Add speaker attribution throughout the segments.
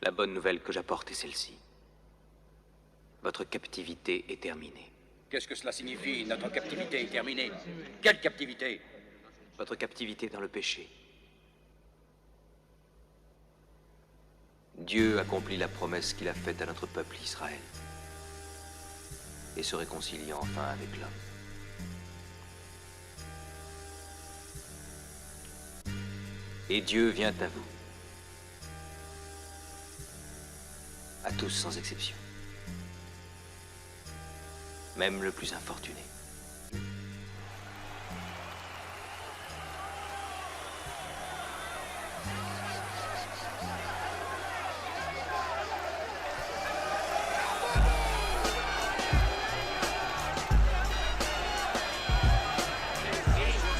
Speaker 1: La bonne nouvelle que j'apporte est celle-ci. Votre captivité est terminée.
Speaker 2: Qu'est-ce que cela signifie? Notre captivité est terminée. Quelle captivité?
Speaker 1: Votre captivité dans le péché. Dieu accomplit la promesse qu'il a faite à notre peuple Israël et se réconcilie enfin avec l'homme. Et Dieu vient à vous. À tous sans exception. Même le plus infortuné.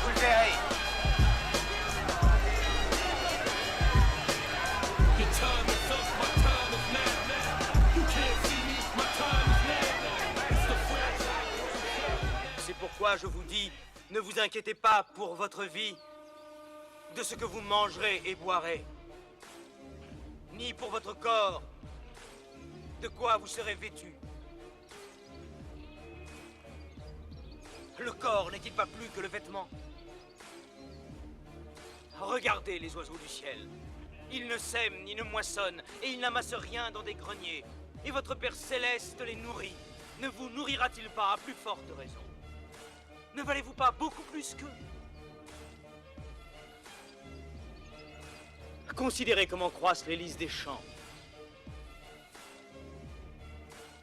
Speaker 2: Vous le verrez.
Speaker 3: C'est pourquoi je vous dis, ne vous inquiétez pas pour votre vie, de ce que vous mangerez et boirez, ni pour votre corps, de quoi vous serez vêtus. Le corps n'est-il pas plus que le vêtement? Regardez les oiseaux du ciel. Ils ne sèment ni ne moissonnent, et ils n'amassent rien dans des greniers. Et votre Père Céleste les nourrit. Ne vous nourrira-t-il pas à plus forte raison? Ne valez-vous pas beaucoup plus qu'eux? Considérez comment croissent les lys des champs.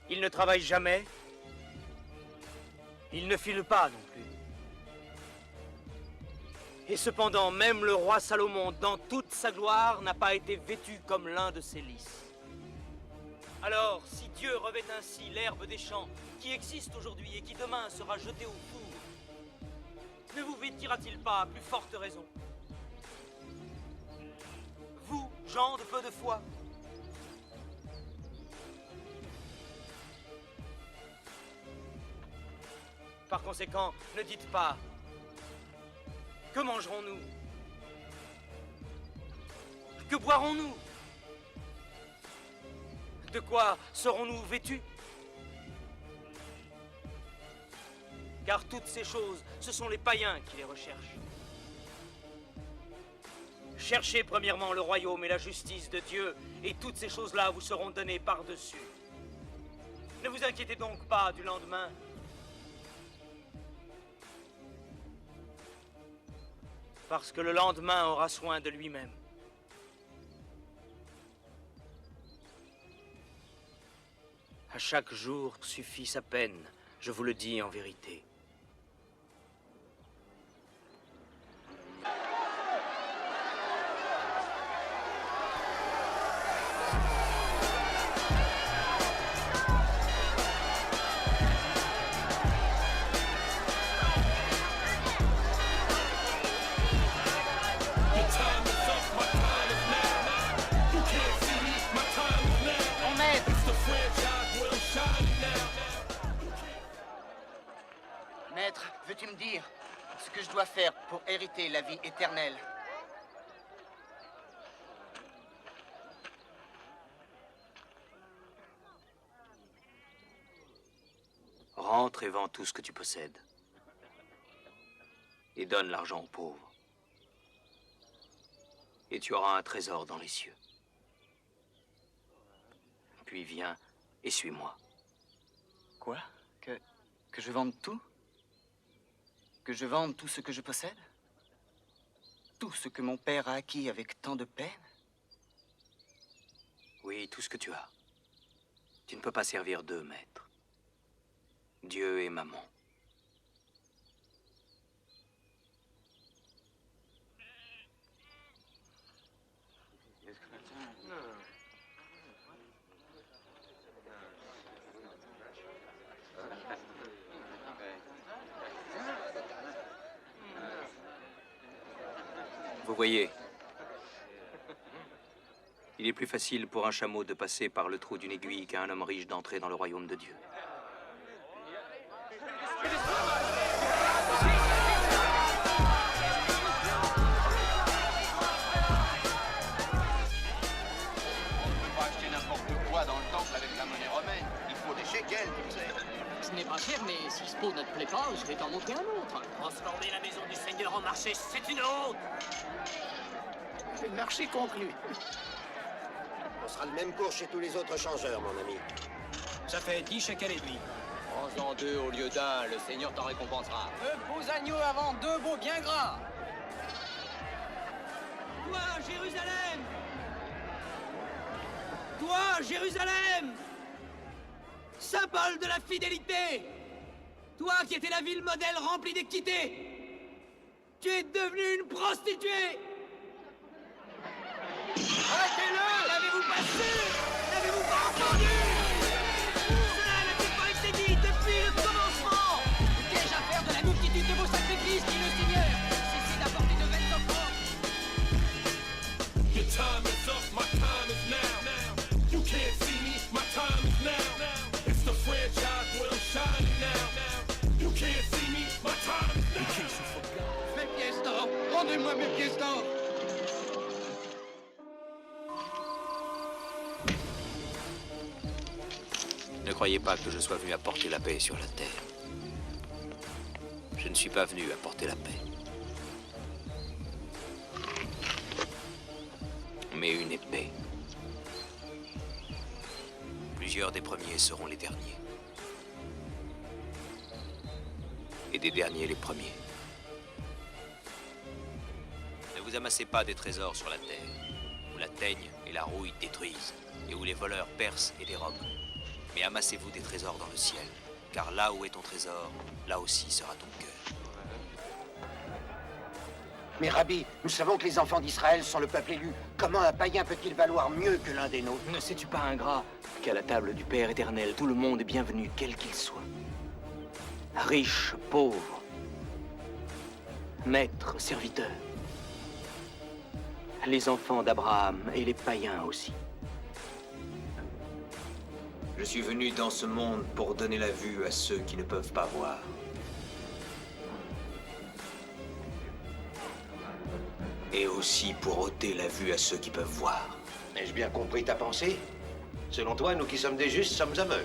Speaker 3: Ils ne travaillent jamais. Ils ne filent pas non plus. Et cependant, même le roi Salomon, dans toute sa gloire, n'a pas été vêtu comme l'un de ces lys. Alors, si Dieu revêt ainsi l'herbe des champs, qui existe aujourd'hui et qui demain sera jetée au four, ne vous vêtira-t-il pas à plus forte raison? Vous, gens de peu de foi. Par conséquent, ne dites pas « Que mangerons-nous? Que boirons-nous? De quoi serons-nous vêtus ?» Car toutes ces choses, ce sont les païens qui les recherchent. Cherchez premièrement le royaume et la justice de Dieu, et toutes ces choses-là vous seront données par-dessus. Ne vous inquiétez donc pas du lendemain. Parce que le lendemain aura soin de lui-même. À chaque jour suffit sa peine, je vous le dis en vérité.
Speaker 4: Maître, veux-tu me dire ce que je dois faire pour hériter la vie éternelle?
Speaker 1: Rentre et vends tout ce que tu possèdes. Et donne l'argent aux pauvres. Et tu auras un trésor dans les cieux. Puis viens et suis-moi.
Speaker 4: Quoi? Que je vende tout? Que je vende tout ce que je possède? Tout ce que mon père a acquis avec tant de peine?
Speaker 1: Oui, tout ce que tu as. Tu ne peux pas servir deux maîtres. Dieu et maman. Vous voyez, il est plus facile pour un chameau de passer par le trou d'une aiguille qu'à un homme riche d'entrer dans le royaume de Dieu.
Speaker 2: acheter n'importe quoi dans le temple avec la monnaie romaine. Il faut des shekels, tu sais.
Speaker 5: Ce n'est pas cher, mais si ce pot ne te plaît pas, je vais t'en montrer un autre.
Speaker 3: Transformer la maison du Seigneur en marché, c'est une honte.
Speaker 6: Le marché conclu. On sera le même cours chez tous les autres changeurs, mon ami.
Speaker 3: Ça fait 10 shekels et demi.
Speaker 2: Prends-en 2 au lieu d'1, le Seigneur t'en récompensera.
Speaker 5: 2 beaux agneaux avant 2 beaux bien gras.
Speaker 3: Toi, Jérusalem! Toi, Jérusalem! Symbole de la fidélité! Toi qui étais la ville modèle remplie d'équité! Tu es devenue une prostituée! Arrêtez-le! L'avez-vous pas su? N'avez-vous pas entendu? Cela n'a-t-il pas été dit depuis le commencement?
Speaker 5: Qu'ai-je à faire de la multitude de vos sacrifices, dit le Seigneur? Cessez d'apporter de vaines offrandes.
Speaker 7: Your time is up, my time is now. You can't see me, my time is now. It's the franchise where I'm shining now. You can't see me, my time is now.
Speaker 2: Mes pièces d'or! Rendez-moi mes pièces d'or!
Speaker 1: Ne croyez pas que je sois venu apporter la paix sur la terre. Je ne suis pas venu apporter la paix. Mais une épée. Plusieurs des premiers seront les derniers. Et des derniers les premiers. Ne vous amassez pas des trésors sur la terre, où la teigne et la rouille détruisent, et où les voleurs percent et dérobent. Mais amassez-vous des trésors dans le ciel, car là où est ton trésor, là aussi sera ton cœur.
Speaker 6: Mais Rabbi, nous savons que les enfants d'Israël sont le peuple élu. Comment un païen peut-il valoir mieux que l'un des nôtres?
Speaker 3: Ne sais-tu pas, ingrat, qu'à la table du Père éternel, tout le monde est bienvenu, quel qu'il soit. Riche, pauvre, maître, serviteur. Les enfants d'Abraham et les païens aussi.
Speaker 1: Je suis venu dans ce monde pour donner la vue à ceux qui ne peuvent pas voir. Et aussi pour ôter la vue à ceux qui peuvent voir.
Speaker 6: Ai-je bien compris ta pensée? Selon toi, nous qui sommes des justes sommes aveugles.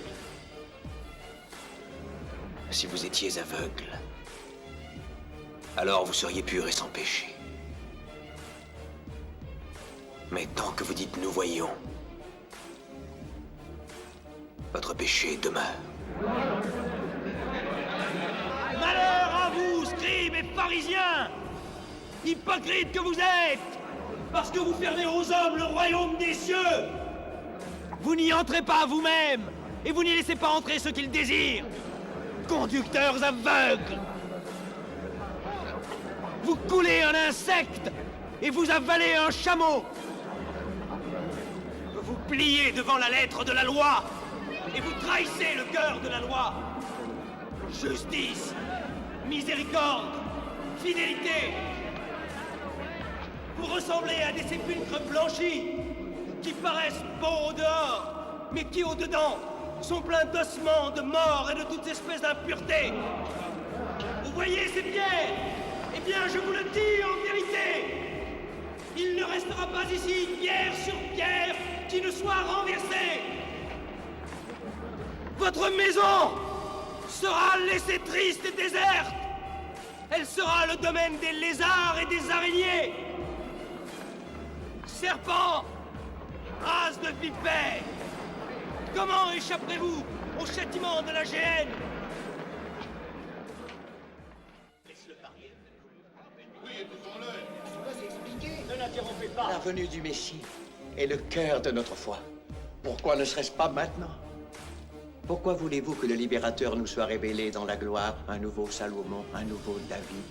Speaker 1: Si vous étiez aveugle, alors vous seriez purs et sans péché. Mais tant que vous dites « nous voyons », votre péché demeure.
Speaker 3: Malheur à vous, scribes et pharisiens! Hypocrites que vous êtes! Parce que vous fermez aux hommes le royaume des cieux! Vous n'y entrez pas vous-même! Et vous n'y laissez pas entrer ceux qui le désirent! Conducteurs aveugles! Vous coulez un insecte et vous avalez un chameau! Vous pliez devant la lettre de la loi et vous trahissez le cœur de la loi! Justice, miséricorde, fidélité! Vous ressemblez à des sépulcres blanchis qui paraissent beaux au dehors, mais qui au-dedans sont pleins d'ossements, de morts et de toutes espèces d'impuretés. Vous voyez ces pierres? Eh bien, je vous le dis en vérité, il ne restera pas ici pierre sur pierre qui ne soit renversée. Votre maison sera laissée triste et déserte. Elle sera le domaine des lézards et des araignées. Serpents, race de vipères, comment échapperez-vous au châtiment de la géhenne?
Speaker 6: La venue du Messie est le cœur de notre foi. Pourquoi ne serait-ce pas maintenant? Pourquoi voulez-vous que le libérateur nous soit révélé dans la gloire, un nouveau Salomon, un nouveau David?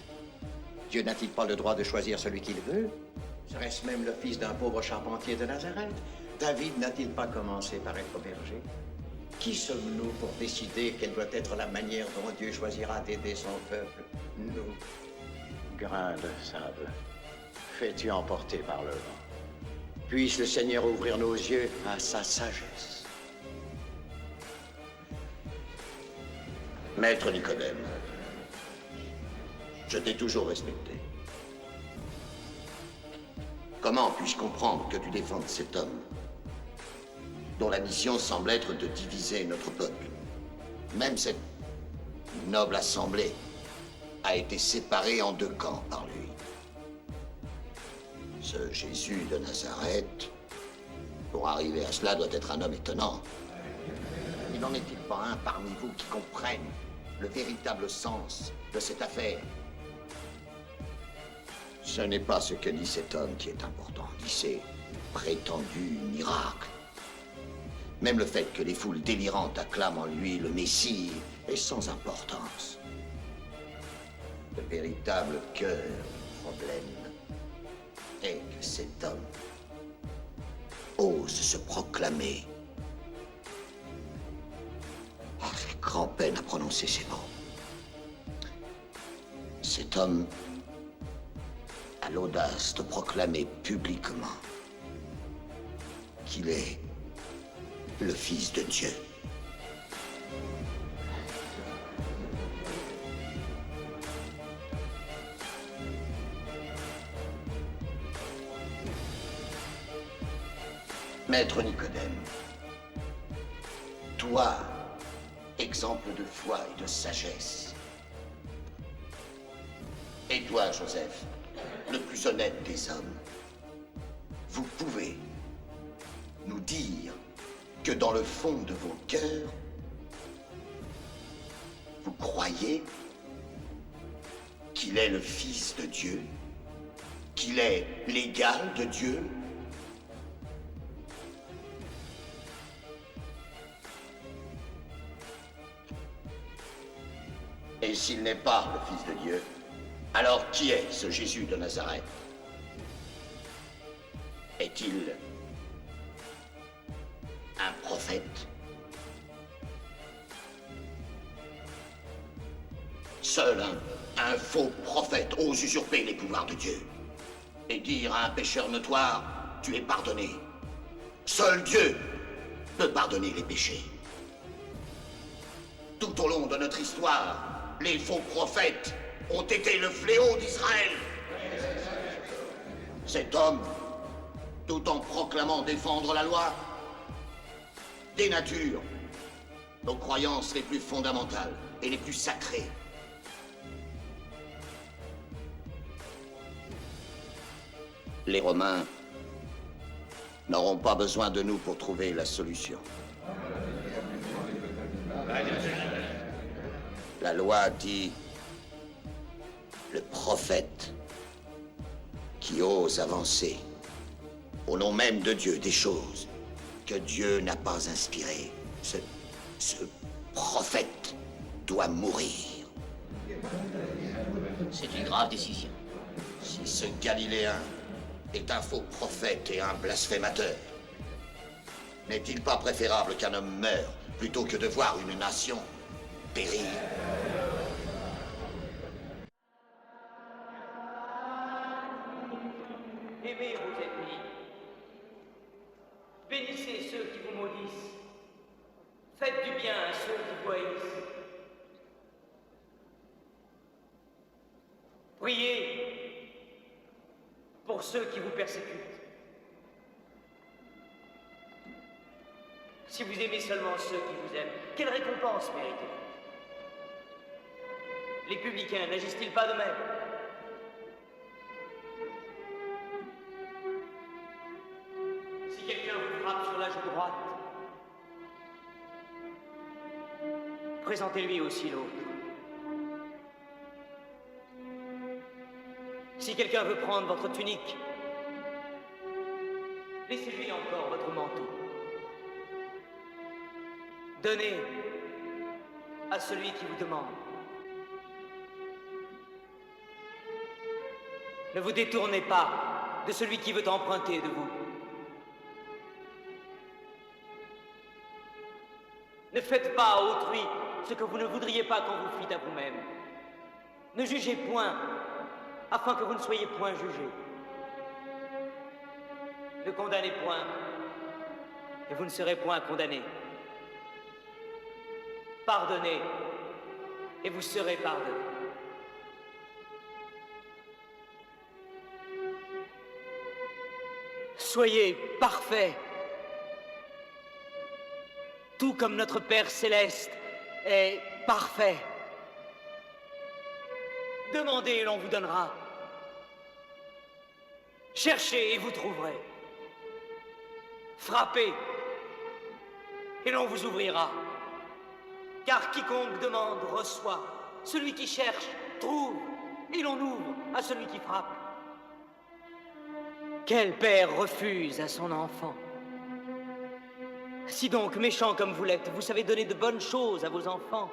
Speaker 6: Dieu n'a-t-il pas le droit de choisir celui qu'il veut? Serait-ce même le fils d'un pauvre charpentier de Nazareth? David n'a-t-il pas commencé par être berger? Qui sommes-nous pour décider quelle doit être la manière dont Dieu choisira d'aider son peuple? Nous. Grain de sable, fais-tu emporter par le vent. Puisse le Seigneur ouvrir nos yeux à sa sagesse. Maître Nicodème, je t'ai toujours respecté. Comment puis-je comprendre que tu défendes cet homme
Speaker 8: dont la mission semble être de diviser notre peuple. Même cette noble assemblée a été séparée en deux camps par lui. Ce Jésus de Nazareth, pour arriver à cela, doit être un homme étonnant. Mais n'en est-il pas un parmi vous qui comprenne le véritable sens de cette affaire? Ce n'est pas ce que dit cet homme qui est important, ni ses prétendus miracles. Même le fait que les foules délirantes acclament en lui le Messie est sans importance. Le véritable cœur du problème est que cet homme ose se proclamer. Ah, j'ai grand-peine à prononcer ces mots. Cet homme a l'audace de proclamer publiquement qu'il est le Fils de Dieu. Maître Nicodème, toi, exemple de foi et de sagesse, et toi, Joseph, le plus honnête des hommes, vous pouvez nous dire que dans le fond de vos cœurs, vous croyez qu'il est le Fils de Dieu, qu'il est l'égal de Dieu? Et s'il n'est pas le Fils de Dieu, alors qui est ce Jésus de Nazareth? Est-il un prophète? Seul un faux prophète ose usurper les pouvoirs de Dieu et dire à un pécheur notoire, tu es pardonné. Seul Dieu peut pardonner les péchés. Tout au long de notre histoire, les faux prophètes ont été le fléau d'Israël. Cet homme, tout en proclamant défendre la loi, dénature nos croyances les plus fondamentales et les plus sacrées. Les Romains n'auront pas besoin de nous pour trouver la solution. La loi dit le prophète qui ose avancer au nom même de Dieu des choses que Dieu n'a pas inspirées. Ce prophète doit mourir.
Speaker 5: C'est une grave décision.
Speaker 8: Si ce Galiléen est un faux prophète et un blasphémateur, n'est-il pas préférable qu'un homme meure plutôt que de voir une nation périr?
Speaker 3: Aimez vos ennemis. Bénissez ceux qui vous maudissent. Faites du bien à ceux qui vous haïssent. Priez pour ceux qui vous persécutent. Si vous aimez seulement ceux qui vous aiment, quelle récompense méritez-vous? Les publicains n'agissent-ils pas de même? Si quelqu'un vous frappe sur la joue droite, présentez-lui aussi l'autre. Si quelqu'un veut prendre votre tunique, laissez-lui encore votre manteau. Donnez à celui qui vous demande. Ne vous détournez pas de celui qui veut emprunter de vous. Ne faites pas à autrui ce que vous ne voudriez pas qu'on vous fît à vous-même. Ne jugez point, afin que vous ne soyez point jugés. Ne condamnez point, et vous ne serez point condamnés. Pardonnez, et vous serez pardonnés. Soyez parfaits, tout comme notre Père céleste est parfait. Demandez et l'on vous donnera. Cherchez et vous trouverez. Frappez et l'on vous ouvrira. Car quiconque demande reçoit. Celui qui cherche trouve. Et l'on ouvre à celui qui frappe. Quel père refuse à son enfant? Si donc, méchant comme vous l'êtes, vous savez donner de bonnes choses à vos enfants,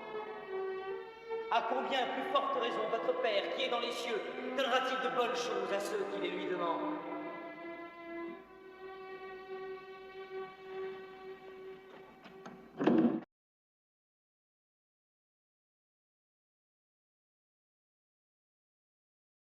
Speaker 3: à combien plus forte raison votre Père qui est dans les cieux donnera-t-il de bonnes choses à ceux qui les lui demandent?